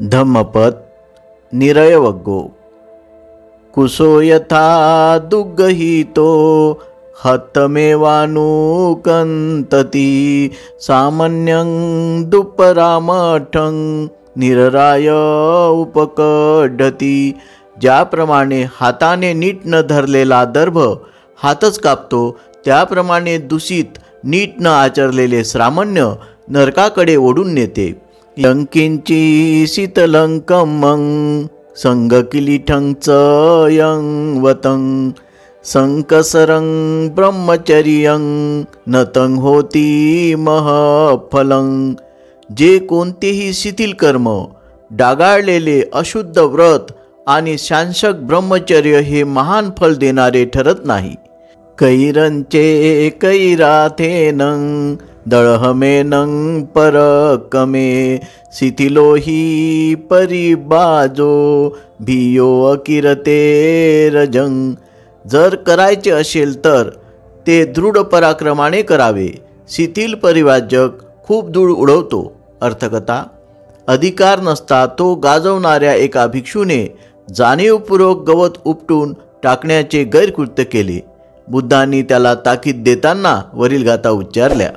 धम्मपद निरयवग्गो कुसो यथा दुग्गहितो हतमेवानुकंतति सामान्यं दुप्परामठं निरराय उपकड्डती। ज्याप्रमाणे हाताने नीट न धरलेला दर्भ हातच कापतो, त्याप्रमाणे दूषित नीट न आचरलेले श्रामण्य नरकाकडे ओढून नेते। यंकिंची शीतलंकमं संगकिलीठं च यं वतं संकसरं ब्रह्मचर्यं नतं होती महफलं। जे कोणतेही शिथिल कर्म, डागाळलेले अशुद्ध व्रत आणि शांशक ब्रह्मचर्य हे महान फल देणारे ठरत नाही। कैरंचे कैराथेनं दळहमेनं परकमे शिथिलो हि परिबाजो भियो अकिरते रजं। जर करायचे असेल तर ते दृढ पराक्रमाने करावे। शिथिल परिवाजक खूप धूळ उडवतो। अर्थकथा: अधिकार नसता तो गाजवणाऱ्या एका भिक्षूने जाणीवपूर्वक गवत उपटून टाकण्याचे गैरकृत्य केले। बुद्धांनी त्याला ताकीद देताना वरील गाथा उच्चारल्या।